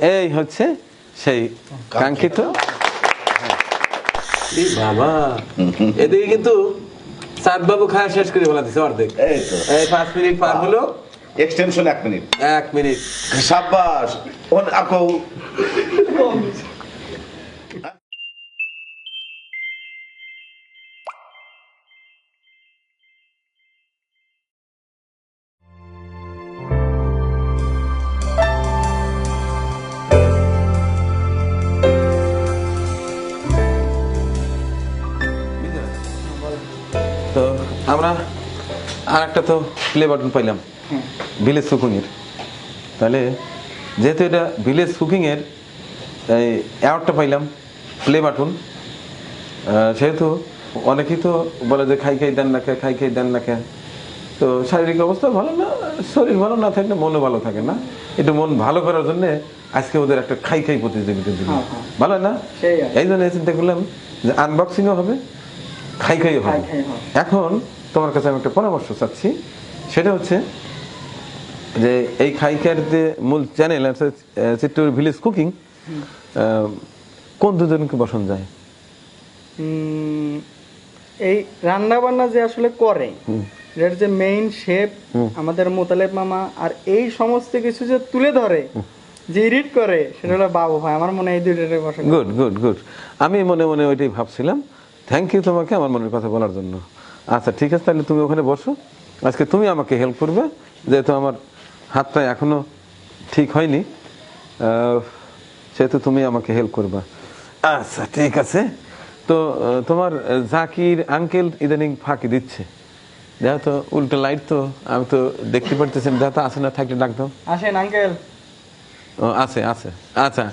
এই হচ্ছে সেই কাঙ্ক্ষিত। বাবা এদিকে কিন্তু চাঁদ বাবু খাওয়া শেষ করে বলা দিচ্ছে অর্ধেক। এই 5 মিনিট পার হলো, এক্সটেনশন 1 মিনিট। 1 মিনিট সাব্বাস ওন আকো। তো আমরা আর একটা তো প্লে বাটন পাইলাম ভিলেজ কুকিং এর। তাহলে যেহেতু এটা ভিলেজ কুকিং এর এই অ্যাওয়ার্ডটা পাইলাম প্লে বাটন, সেহেতু অনেকেই তো বলে যে খাই খাই দেন না খেয়ে, খাই খাই দেন না খেয়ে। তো শারীরিক অবস্থা ভালো না, শরীর ভালো না থাকলে মনও ভালো থাকে না। একটু মন ভালো করার জন্য আজকে ওদের একটা খাই খাই প্রতিযোগিতা দিল, ভালো না? এই জন্য চিন্তা করলাম যে আনবক্সিংও হবে, খাই খাইও হবে। এখন তোমার কাছে আমি একটা পরামর্শ চাচ্ছি, সেটা হচ্ছে যে এই খাইকার যে মূল চ্যানেল আছে চিত্তৌর ভিলেজ কুকিং, কোন দুজনকে বসানো যায়? এই রান্না বান্না যে আসলে করে, এর যে মেইন শেফ আমাদের মোতালেব মামা, আর এই সমস্ত কিছু যে তুলে ধরে, যে এডিট করে, সেটা হলো বাবু ভাই। আমার মনে হয় এই দুইটারে বসানো। গুড গুড গুড, আমি মনে মনে ওইটাই ভাবছিলাম। থ্যাংক ইউ তোমাকে আমার মনের কথা বলার জন্য। আচ্ছা ঠিক আছে, তাহলে তুমি ওখানে বসো, আজকে তুমি আমাকে হেল্প করবে, যেহেতু আমার হাতটা এখনো ঠিক হয়নি, সেহেতু তুমি আমাকে হেল্প করবা। আচ্ছা ঠিক আছে। তো তোমার জাকির আঙ্কেল ইদানিং ফাঁকি দিচ্ছে, দেখো তো উল্টো লাইট, তো আমি তো দেখতে পারতেছি, দেখো তো আসে না, থাকলে ডাকতাম। আসেন আঙ্কেল। ও আছে আছে, আচ্ছা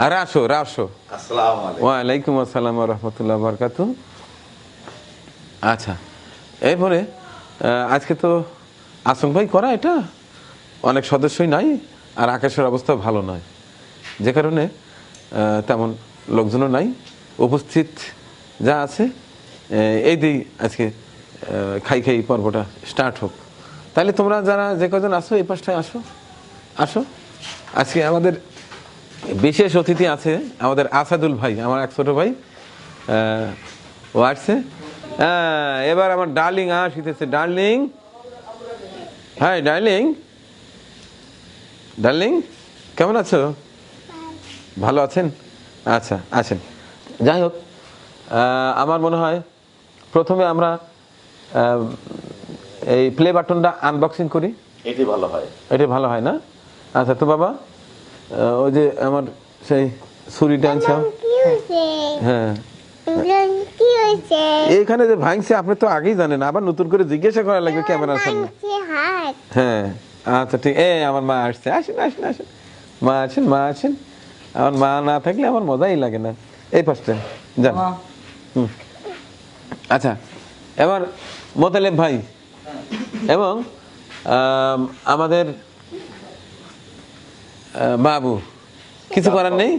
আর আসো আসো। আসসালামু আলাইকুম। ওয়ালাইকুম আসসালাম ওয়া রাহমাতুল্লাহি ওয়া বারাকাতুহু। আচ্ছা এরপরে আজকে তো আসম ভাই করা, এটা অনেক সদস্যই নাই, আর আকাশের অবস্থা ভালো নয়, যে কারণে তেমন লোকজনও নাই। উপস্থিত যা আছে এই দিয়েই আজকে খাই খাই পর্বটা স্টার্ট হোক। তাহলে তোমরা যারা যে কজন আসো এই পাশটায় আসো আসো। আজকে আমাদের বিশেষ অতিথি আছে আমাদের আসাদুল ভাই, আমার এক ছোট ভাই, ও আসছে। এবার আমার ডার্লিং আসিতেছে। ডার্লিং, হাই ডার্লিং, ডার্লিং কেমন আছো? ভালো আছেন? আচ্ছা আছেন। যাই হোক, আমার মনে হয় প্রথমে আমরা এই প্লে বাটনটা আনবক্সিং করি। এটাই ভালো হয়। এটাই ভালো হয় না? আচ্ছা তো বাবা, ওই যে আমার সেই ছুরিটা আনছে, হ্যাঁ এইখানে যে ভাঙছে আপনি তো আগেই জানেন, আবার নতুন করে জিজ্ঞাসা করা লাগবে ক্যামেরার সামনে। হ্যাঁ আচ্ছা ঠিক। আমার মা আসছে, আসেন আসেন আসেন, মা আছেন, মা আছেন। আমার মা না থাকলে আমার মজাই লাগে না। এই পাশটা যান। আচ্ছা এবার মোতালেব ভাই এবং আমাদের বাবু, কিছু করার নেই,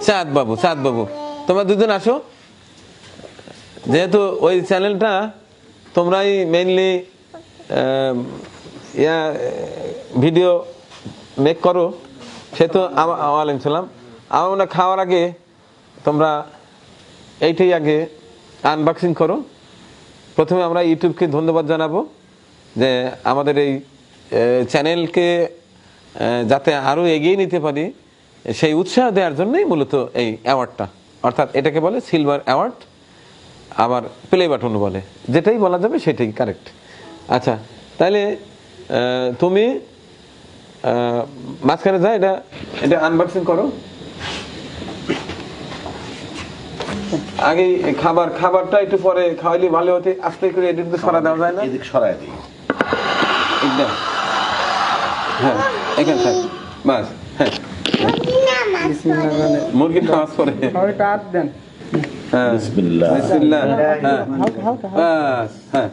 চাঁদ বাবু, চাঁদ বাবু তোমরা দুজন আসো। যেহেতু ওই চ্যানেলটা তোমরাই মেইনলি ভিডিও মেক করো, সেহেতু ওয়ালাইকুম সালাম। আমার মনে খাওয়ার আগে তোমরা এইটাই আগে আনবক্সিং করো। প্রথমে আমরা ইউটিউবকে ধন্যবাদ জানাবো যে আমাদের এই চ্যানেলকে যাতে আরও এগিয়ে নিতে পারি, সেই উৎসাহ দেওয়ার জন্যই মূলত এই অ্যাওয়ার্ডটা, অর্থাৎ এটাকে বলে সিলভার অ্যাওয়ার্ড, আবার প্লে বাটন বলে, যেটাই বলা যাবে সেটাই কারেক্ট। আচ্ছা তাহলে তুমি মাঝখানে যা, এটা এটা আনবক্সিং করো। আগে খাবারটা একটু পরে খাওয়াইলে ভালো হতে, আস্তে করে এদিক তো সরা দেওয়া যায় না? এদিক সরাই দিই একদম, হ্যাঁ এখানে থাক বাস। হ্যাঁ মুরগির খাওয়ার পরে কাট দেন। হ্যাঁ বিসমিল্লাহ বিসমিল্লাহ। হ্যাঁ বাস, হ্যাঁ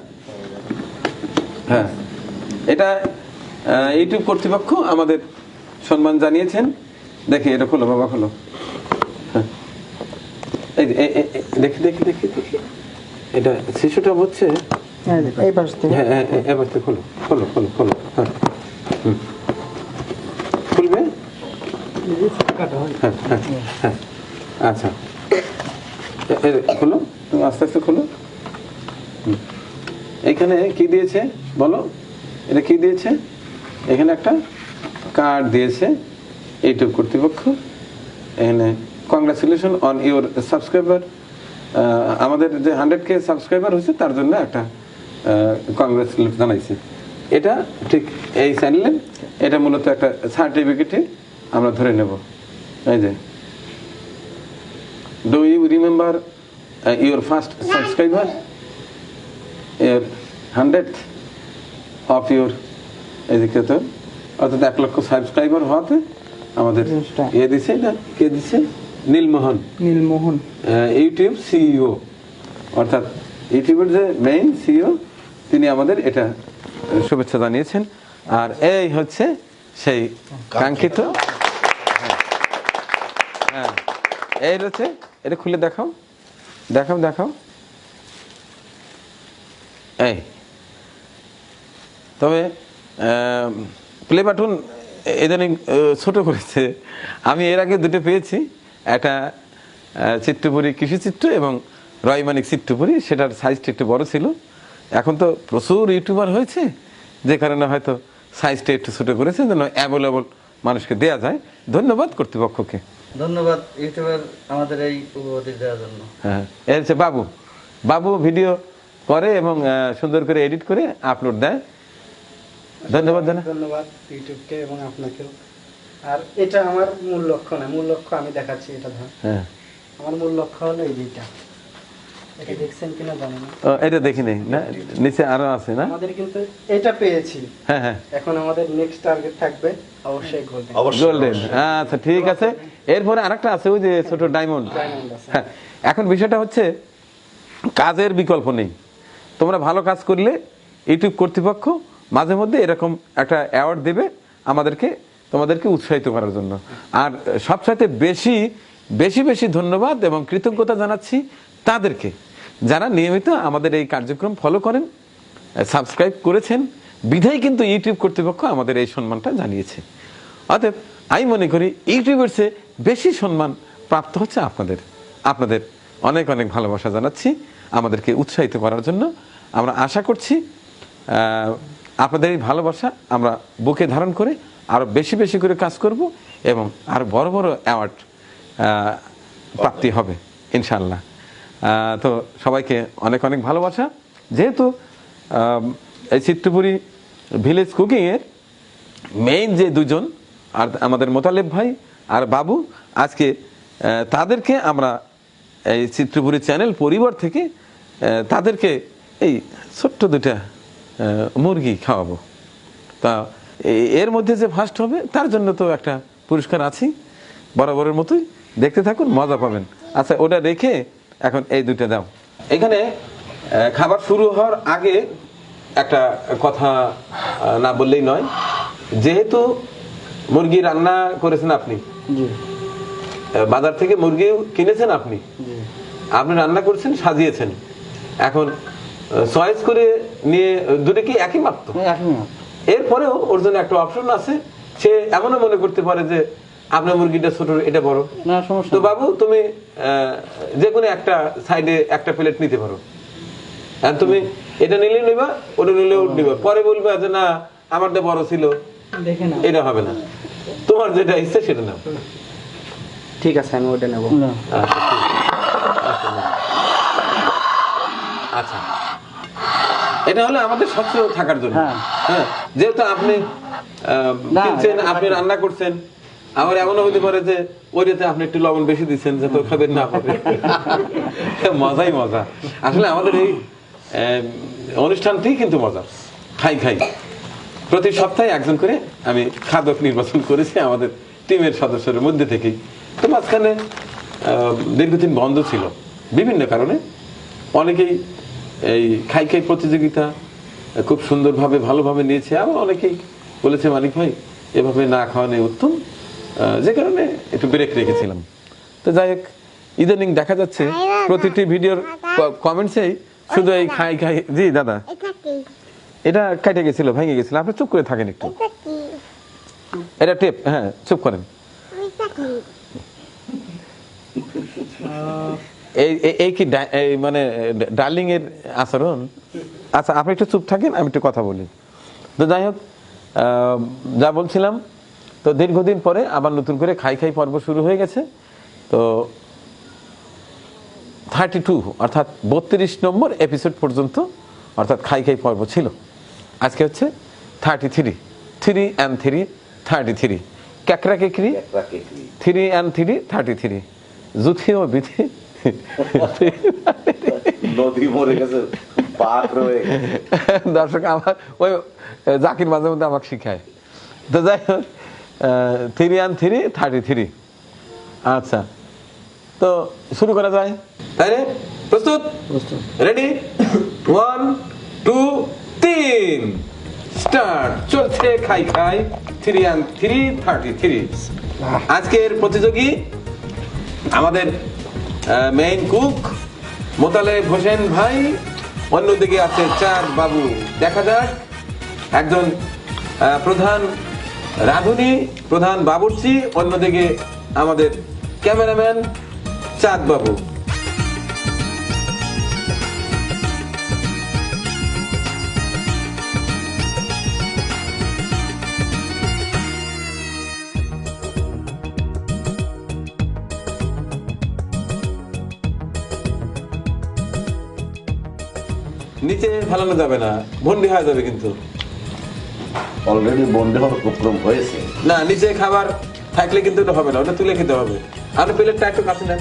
হ্যাঁ। এটা ইউটিউব কর্তৃপক্ষ আমাদের সম্মান জানিয়েছেন। দেখি এটা খোলো বাবা, খোলো। হ্যাঁ এই দেখি দেখি দেখি দেখি, এটা শিশুটা হচ্ছে এই পাশ থেকে। হ্যাঁ হ্যাঁ এবার তো খোলো খোলো খোলো খোলো। হ্যাঁ খুলবে। আচ্ছা খোলো, তুমি আস্তে আস্তে খোলো। এখানে কি দিয়েছে বলো, এটা কি দিয়েছে? এখানে একটা কার্ড দিয়েছে ইউটিউব কর্তৃপক্ষ। এখানে কংগ্রাচুলেশন অন ইউর সাবস্ক্রাইবার, আমাদের যে 100K সাবস্ক্রাইবার হয়েছে তার জন্য একটা কংগ্রাচুলেশন জানাইছে। এটা ঠিক এই চ্যানেলে এটা মূলত একটা সার্টিফিকেটে আমরা ধরে নেব। এই যে do you remember your first subscriber, এর 100th অফ ইউর এডুকেটর, অর্থাৎ 1 লক্ষ সাবস্ক্রাইবার হওয়াতে আমাদের ইয়ে দিছে। এটা কে দিছে? নীলমোহন ইউটিউব সিইও, অর্থাৎ ইউটিউবের যে মেইন সিইও তিনি আমাদের এটা শুভেচ্ছা জানিয়েছেন। আর এই হচ্ছে সেই কাঙ্ক্ষিত, হ্যাঁ এই হচ্ছে, এটা খুলে দেখাও দেখাও দেখাও। এই তবে প্লে বাটন ইদানিং ছোট করেছে। আমি এর আগে দুটো পেয়েছি, একটা চিত্রপুরী কৃষিচিত্র এবং রয়মানিক চিত্রপুরী, সেটার সাইজটা একটু বড় ছিল। এখন তো প্রচুর ইউটিউবার হয়েছে, যে কারণে হয়তো সাইজটা একটু ছোট করেছে যেন অ্যাভেলেবল মানুষকে দেয়া যায়। ধন্যবাদ কর্তৃপক্ষকে, ধন্যবাদ ইউটিউবার আমাদের এই উপদেশ দেওয়ার জন্য। হ্যাঁ এর হচ্ছে বাবু, বাবু ভিডিও করে এবং সুন্দর করে এডিট করে আপলোড দেয়। ধন্যবাদ ধন্যবাদ ইউটিউবকে এবং আপনাকেও। আর এটা আমার মূল লক্ষ্য না, মূল লক্ষ্য আমি দেখাচ্ছি এটা ধর। হ্যাঁ আমার মূল লক্ষ্য হলো এই যেটা, এটা দেখছেন কিনা জানি না। এটা দেখি নেই না, নিচে আরো আছে না? আমাদের কিন্তু এটা পেয়েছি, হ্যাঁ হ্যাঁ এখন আমাদের নেক্সট টার্গেট থাকবে অবশ্যই গোল্ডেন। গোল্ডেন। আচ্ছা ঠিক আছে, এরপরে আরেকটা আছে ওই যে ছোট ডায়মন্ড। হ্যাঁ এখন বিষয়টা হচ্ছে কাজের বিকল্প নেই। তোমরা ভালো কাজ করলে ইউটিউব কর্তৃপক্ষ মাঝে মধ্যে এরকম একটা অ্যাওয়ার্ড দেবে আমাদেরকে, তোমাদেরকে উৎসাহিত করার জন্য। আর সবচাইতে বেশি বেশি বেশি ধন্যবাদ এবং কৃতজ্ঞতা জানাচ্ছি তাদেরকে যারা নিয়মিত আমাদের এই কার্যক্রম ফলো করেন, সাবস্ক্রাইব করেছেন, বিধায় কিন্তু ইউটিউব কর্তৃপক্ষ আমাদের এই সম্মানটা জানিয়েছে। অতএব আমি মনে করি ইউটিউবের চেয়ে বেশি সম্মান প্রাপ্ত হচ্ছে আপনাদের। আপনাদের অনেক অনেক ভালোবাসা জানাচ্ছি আমাদেরকে উৎসাহিত করার জন্য। আমরা আশা করছি আপনাদের এই ভালোবাসা আমরা বুকে ধারণ করে আরো বেশি বেশি করে কাজ করব এবং আরো বড় বড় অ্যাওয়ার্ড প্রাপ্তি হবে ইনশাআল্লাহ। তো সবাইকে অনেক অনেক ভালোবাসা। যেহেতু এই চিত্রপুরী ভিলেজ কুকিংয়ের মেইন যে দুজন, আর আমাদের মোতালেব ভাই আর বাবু, আজকে তাদেরকে আমরা এই চিত্রপুরী চ্যানেল পরিবার থেকে তাদেরকে এই ছোট্ট দুটা মুরগি খাওয়াবো। তা এর মধ্যে যে ফার্স্ট হবে তার জন্য তো একটা পুরস্কার আছেই, বরাবরের মতোই। দেখতে থাকুন, মজা পাবেন। আচ্ছা ওটা রেখে এখন এই দুটো দাও। এখানে খাবার শুরু হওয়ার আগে একটা কথা না বললেই নয়। যেহেতু মুরগি রান্না করেছেন আপনি, বাজার থেকে মুরগিও কিনেছেন আপনি, আপনি রান্না করেছেন, সাজিয়েছেন, এখন চয়েস করে নিয়ে দুটো কি একই মাপ তো? এরপরেও ওর জন্য একটা অপশন আছে, সে এমনও মনে করতে পারে যে আপনার মুরগিটা ছোট, এটা বড়। তো বাবু তুমি যে কোনো একটা সাইডে একটা প্লেট নিতে পারো। আর তুমি এটা নিলে নিবা, ওটা নিলেও নিবা, পরে বলবে যে না আমারটা বড় ছিল, এটা হবে না, তোমার যেটা ইচ্ছে সেটা নাও। ঠিক আছে আমি ওটা নেব। আচ্ছা এটা হলো আমাদের স্বচ্ছ থাকার জন্য। হ্যাঁ যেহেতু আপনি কিনছেন, আপনি রান্না করছেন, আমার এমনও হতে পারে যে ওইটাতে আপনি একটু লবণ বেশি দিচ্ছেন যাতে খাবেন না পারে। মজাই মজা। আসলে আমাদের এই অনুষ্ঠানটি কিন্তু মজা। খাই খাই প্রতি সপ্তাহে একজন করে আমি খাদক নির্বাচন করেছি আমাদের টিমের সদস্যদের মধ্যে থেকেই। তো মাঝখানে দীর্ঘদিন বন্ধ ছিল বিভিন্ন কারণে। অনেকেই এই খাই খাই প্রতিযোগিতা খুব সুন্দরভাবে ভালোভাবে নিয়েছে, আবার অনেকেই বলেছে মানিক ভাই এভাবে না খাওয়ানো উত্তম, যে কারণে একটু ব্রেক রেখেছিলাম। তো যাই হোক ইদানিং দেখা যাচ্ছে প্রতিটি ভিডিওর কমেন্টসেই শুধু এই খাই খাই। জি দাদা এটা কেটে গেছিল, ভেঙে গেছিল, আপনি চুপ করে থাকেন একটু। এটা টেপ, হ্যাঁ চুপ করেন। এই কি এই মানে ডার্লিং এর আচরণ? আচ্ছা আপনি একটু চুপ থাকেন, আমি একটু কথা বলি। তো যাই হোক, যা বলছিলাম, তো দীর্ঘদিন পরে আবার নতুন করে খাই খাই পর্ব শুরু হয়ে গেছে। তো 32 অর্থাৎ 32 নম্বর এপিসোড পর্যন্ত অর্থাৎ খাই খাই পর্ব ছিল। আজকে হচ্ছে 33, 3 and 3, 33, ক্যাকরা কেকরি, 3 and 3, 33, জুথি ও বিথি। নদী মরে গেছে, পাক রয়ে গেছে। দর্শক আমার ওই জাকির মাঝে মধ্যে আমাকে শিখায়। তো যাই হোক, 3 and 3, 33। আচ্ছা, তো শুরু করা যায়, তাই রে? প্রস্তুত? রেডি? 1 2 3 স্টার্ট। চলছে খাই খাই 3 and 3, 33। আজকের প্রতিযোগী আমাদের মেইন কুক মোতালেব হোসেন ভাই, অন্যদিকে আছে চাঁদ বাবু। দেখা যাক, একজন প্রধান রাঁধুনি, প্রধান বাবুর্চি, অন্যদিকে আমাদের ক্যামেরাম্যান চাঁদ বাবু। নিচে ফেলানো যাবে না, ভন্ডি হয়ে যাবে কিন্তু। অলরেডি বন্ধ হওয়ার উপক্রম হয়েছে। না, নিচে খাবার থাকলে কিন্তু ওটা হবে না, ওটা তুলে খেতে হবে। আর প্লেটটা একটু কাছে নেন।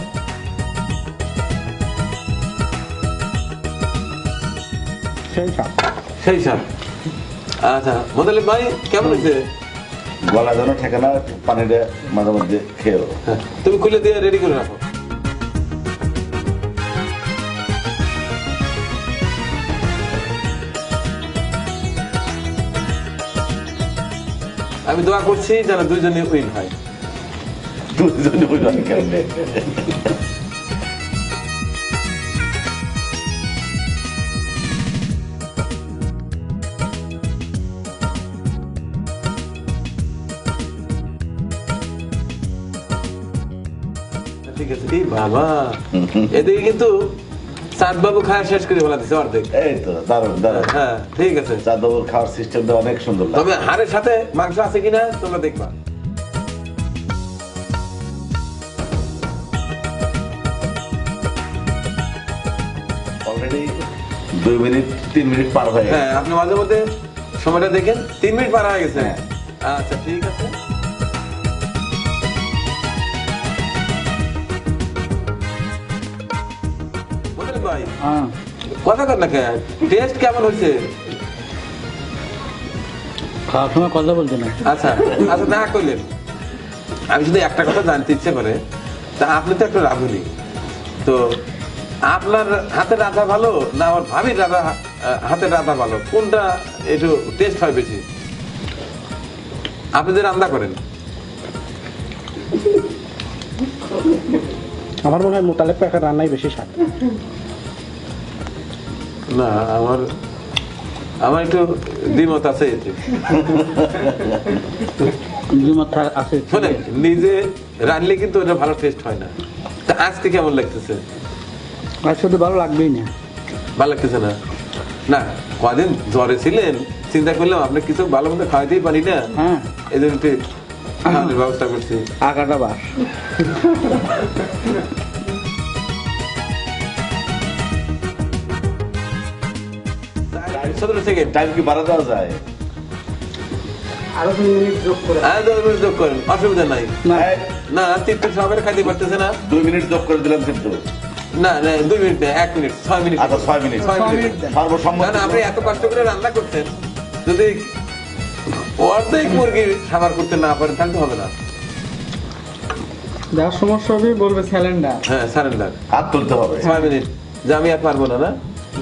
সেই সাপ। আচ্ছা মোতালেব ভাই, কেমন হয়েছে? গলা যেন ঠেকে না, পানিটা মাঝে মধ্যে খেয়েও। হ্যাঁ, তুমি খুলে দিয়ে রেডি করে রাখো। আমি দোয়া করছি যেন দুইজনে উইন হয়। দুজনে বুঝলাম কেমনে। ঠিক আছে। এই বাবা, এদিকে কিন্তু চাঁদ বাবু খাওয়া শেষ করে বলা দিচ্ছে অর্ধেক। এই তো দারুণ দারুণ। হ্যাঁ ঠিক আছে। চাঁদবাবুর খাওয়ার সিস্টেমটা অনেক সুন্দর লাগে। তবে হাড়ের সাথে মাংস আছে কিনা তোমরা দেখবা। অলরেডি 2 মিনিট 3 মিনিট পার হয়ে গেছে। হ্যাঁ, আপনি মাঝে মধ্যে সময়টা দেখেন, 3 মিনিট পার হয়ে গেছে। হ্যাঁ। আচ্ছা ঠিক আছে। মোতালেব ভাই, কথা কর না কেন? টেস্ট কেমন হয়েছে? খাওয়ার সময় কথা বলতে না। আচ্ছা আচ্ছা, না করলেন। আমি শুধু একটা কথা জানতে ইচ্ছে করে, তা আপনি তো একটা রাঁধুনি, তো আপনার হাতের রাঁধা ভালো না আমার ভাবির রাঁধা হাতের রাঁধা ভালো, কোনটা একটু টেস্ট হয় বেশি? আপনি যে রান্না করেন। আমার মনে হয় মোতালেব কাকার রান্নাই বেশি স্বাদ। না, আমার একটু দ্বিমত আছে এতে। আছে শোনেন, নিজে রানলে কিন্তু ওটা ভালো টেস্ট হয় না। তা আজকে কেমন লাগতেছে? আর শুধু ভালো লাগবেই না। ভালো লাগতেছে না? না, কদিন জ্বরে ছিলেন, চিন্তা করলাম আপনি কিছু ভালো মতো খাওয়াইতেই পারি না, হ্যাঁ, এই জন্য একটু খাওয়ানোর ব্যবস্থা করছি। আগাটা বাস। টাইম কি বাড়া দেওয়া যায়? আরো 2 মিনিট যোগ করে। হ্যাঁ, 10 মিনিট যোগ করেন, অসুবিধা নাই। না, না, তৃপ্তি সহকারে খাইতে পারতেছে না। 2 মিনিট যোগ করে দিলাম কিন্তু। না না, 2 মিনিট না, 1 মিনিট, 6 মিনিট। আচ্ছা 6 মিনিট। 6 মিনিট। সর্বসম্মত। না না, আপনি এত কষ্ট করে রান্না করছেন, যদি অর্ধেক মুরগির খাবার করতে না পারেন তাহলে তো হবে না। যার সমস্যা হবে বলবে স্যালেন্ডার। হ্যাঁ, সারেন্ডার। হাত তুলতে হবে। 6 মিনিট, যে আমি আর পারবো না। না,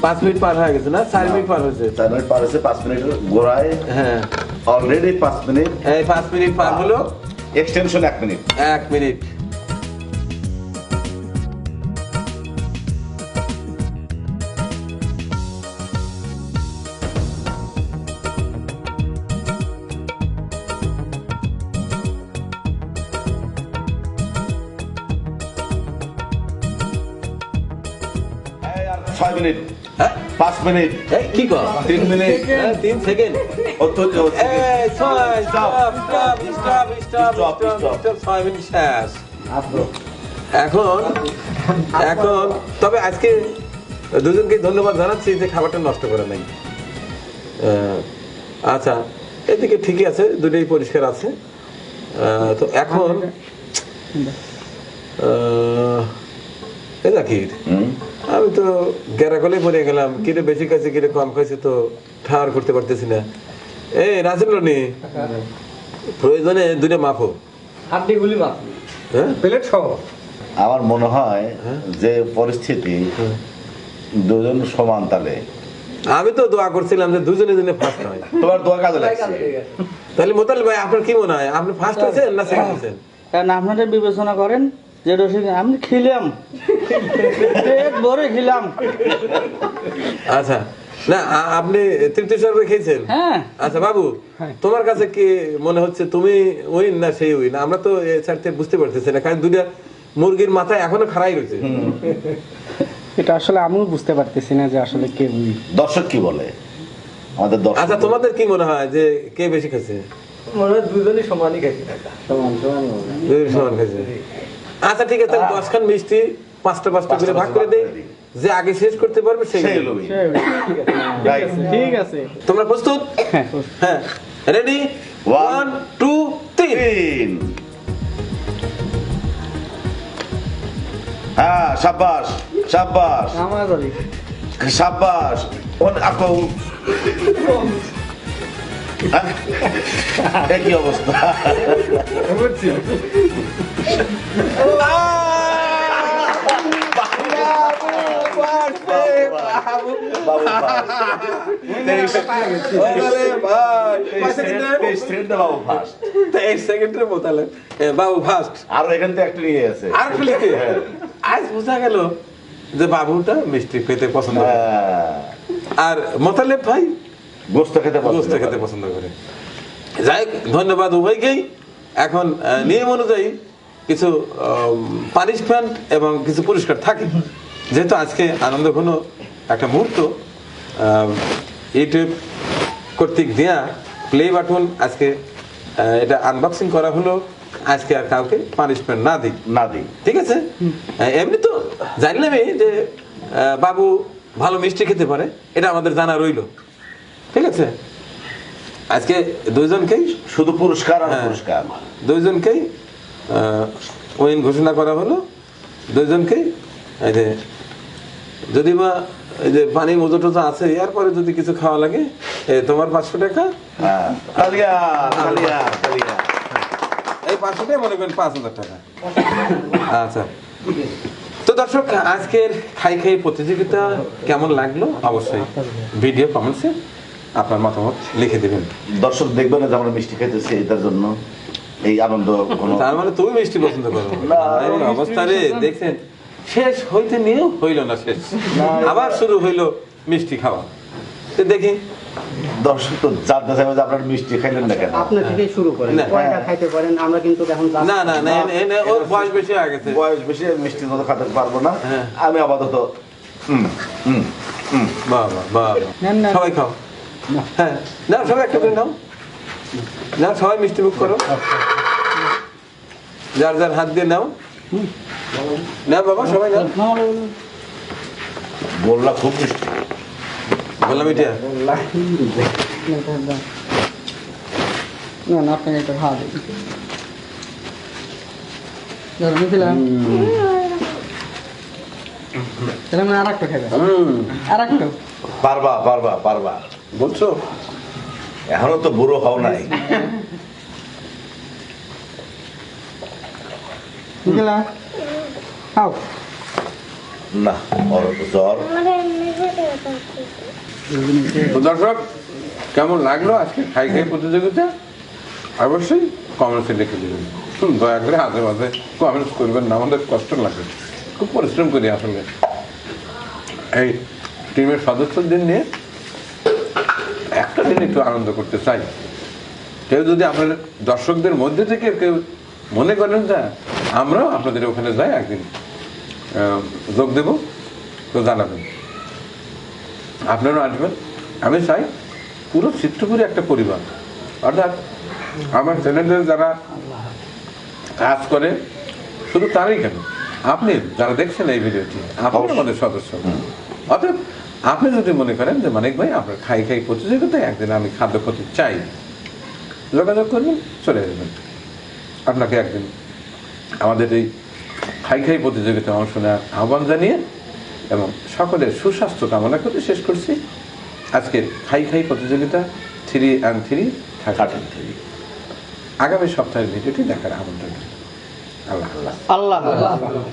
5 মিনিট পার হয়ে গেছে, না 4 মিনিট পার হয়েছে। 4 মিনিট পার হয়েছে, 5 মিনিটের গোড়ায় হ্যাঁ, অলরেডি 5 মিনিট। এই 5 মিনিট পার হলো, এক্সটেনশন 1 মিনিট। 1 মিনিট। 6 মিনিট, হ্যাঁ 5 মিনিট, এই কি কর 3 মিনিট, 3 সেকেন্ড ও তো এই ছয় stop stop stop stop Stop, stop. Stop 6 minute শেষ এখন এখন তবে আজকে দুজনকে ধন্যবাদ জানাচ্ছি যে খাবারটা নষ্ট করে নাই আচ্ছা এদিকে ঠিকই আছে দুটোই পরিষ্কার আছে তো এখন এই জাকির আমি তো গ্যারাকলে পড়ে গেলাম কিরে বেশি খাইছে কিরে কম খাইছে তো ঠার করতে পারতেছি না এই রাজেন্দ্রনি প্রয়োজনে দুটো মাপো হাড্ডিগুলি বাপ হ্যাঁ প্লেট সহ আমার মনে হয় যে পরিস্থিতি দুজন সমান তালে। আমি তো দোয়া করছিলাম যে দুজনে দুজনে ফার্স্ট হয় তোমার দোয়া কাজে লাগছে। তাহলে মোতাল ভাই আপনার কি মনে হয় আপনি ফার্স্ট হয়েছেন না সেকেন্ড হয়েছেন কারণ আপনাদের বিবেচনা করেন যে রসিক আমি খিলাম পেট ভরে খিলাম। আচ্ছা না আপনি তৃতীয় সর্বে খেয়েছেন হ্যাঁ আচ্ছা বাবু তোমার কাছে কি মনে হচ্ছে তুমি উইন না সেই উইন আমরা তো ছাড়তে বুঝতে পারতেছি না কারণ দুইটা মুরগির মাথায় এখনো খাড়াই রয়েছে এটা আসলে আমিও বুঝতে পারতেছি না যে আসলে কে উইন। দর্শক কি বলে আমাদের দর্শক? আচ্ছা তোমাদের কি মনে হয় যে কে বেশি খাইছে মনে হয় দুজনই সমানই খাইছে দুই সমান খাইছে আচ্ছা ঠিক আছে 10 খান মিষ্টি 5টা করে ভাগ করে দেই যে আগে শেষ করতে পারবে সেই সেই লোভী। Right. ঠিক আছে তোমরা প্রস্তুত হ্যাঁ রেডি 1 2 3 তিন। হ্যাঁ সাব্বাস সাব্বাস আমার যাবি সাব্বাস আপু একই অবস্থা। বাবু ফার্স্ট। বাবু ফার্স্ট আর এখান থেকে একটা নিয়ে আছে। আর লিখে আজ বোঝা গেল যে বাবুটা মিষ্টি খেতে পছন্দ করে হ্যাঁ, আর মোতালেব ভাই গোস্ত খেতে পছন্দ গোস্ত খেতে করে। পছন্দ করে যাই হোক, ধন্যবাদ উভয়কেই এখন নিয়ম অনুযায়ী কিছু পানিশমেন্ট এবং কিছু পুরস্কার থাকে যেহেতু আজকে আনন্দঘন একটা মুহূর্ত ইউটিউব কর্তৃক দেয়া প্লে বাটন আজকে এটা আনবক্সিং করা হলো আজকে আর কাউকে পানিশমেন্ট না দিই না দিই। ঠিক আছে এমনি তো জানলামই যে বাবু ভালো মিষ্টি খেতে পারে এটা আমাদের জানা রইলো ঠিক আছে আজকে দুইজনকেই শুধু পুরস্কার আর হ্যাঁ। পুরস্কার। দুইজনকেই ওয়েন ঘোষণা করা হলো দুইজনকেই এই যে যদি বা এই যে পানি মজো টজো আছে এরপরে যদি কিছু খাওয়া লাগে তোমার 500 টাকা হ্যাঁ, কালিয়া কালিয়া কালিয়া। এই 500 টাকা মনে করেন 5000 টাকা আচ্ছা তো দর্শক আজকের খাই খাই প্রতিযোগিতা কেমন লাগলো অবশ্যই ভিডিও কমেন্টসে আপনার মতামত লিখে দেবেন দর্শক দেখবে না যে আমরা মিষ্টি খাইতেছি এটার জন্য এই আনন্দ কোনো তার মানে তুমি মিষ্টি পছন্দ করো না, এই অবস্থা রে দেখছেন শেষ হইতে নিয়েও হইল না শেষ আবার শুরু হইলো মিষ্টি খাওয়া তো দেখি দর্শক তো জানতে চাইবে যে আপনার মিষ্টি খাইলেন না কেন। আপনি থেকেই শুরু করেন না। কয়টা খাইতে পারেন আমরা কিন্তু এখন না না না ওর বয়স বেশি হয়ে গেছে বয়স বেশি মিষ্টি মতো খেতে পারবো না। হ্যাঁ। আমি আপাতত বাহ বাহ বাহ নেন, নেন। সবাই খাও হ্যাঁ না সবাই একটা করে নাও না সবাই মিষ্টি মুখ করো যার যার হাত দিয়ে নাও না বাবা সবাই নাও বললা খুব মিষ্টি। বললাম এটা না না আপনাকে একটা খাওয়া দিই ধরুন দিলাম তাহলে আমি আর একটা খাবে আর একটা পারবা পারবা পারবা বলছো এখনো তো বুড়ো হও নাই। দিলাম খাও না ওর তো জ্বর। তো দর্শক কেমন লাগলো আজকে খাই খাই প্রতিযোগিতা অবশ্যই কমেন্টসে লিখে দেবেন দয়া করে মাঝে মাঝে কমেন্টস করবেন না আমাদের কষ্ট লাগে খুব পরিশ্রম করি আসলে এই টিমের সদস্যদের নিয়ে একটা দিন একটু আনন্দ করতে চাই কেউ যদি আপনাদের দর্শকদের মধ্যে থেকে কেউ মনে করেন যে আমরাও আপনাদের ওখানে যাই একদিন যোগ দেব তো জানাবেন আপনারাও আসবেন। আমি চাই পুরো চিত্রপুরে একটা পরিবার, অর্থাৎ আমার চ্যানেলের যারা কাজ করে, শুধু তারাই কেন, আপনি যারা দেখছেন এই ভিডিওটি, আপনি আমাদের সদস্য। অর্থাৎ আপনি যদি মনে করেন যে মানিক ভাই আপনার খাই খাই প্রতিযোগিতায় একদিন আমি খাদ্য ক্ষতি চাই, যোগাযোগ করবেন, চলে যাবেন। আপনাকে একদিন আমাদের এই খাই খাই প্রতিযোগিতায় অংশ নেওয়ার আহ্বান জানিয়ে এবং সকলের সুস্বাস্থ্য কামনা করে শেষ করছি আজকের খাই খাই প্রতিযোগিতা 3&3 30 আগামী সপ্তাহের ভিডিওটি দেখার আমন্ত্রণ। আল্লাহ আল্লাহ আল্লাহ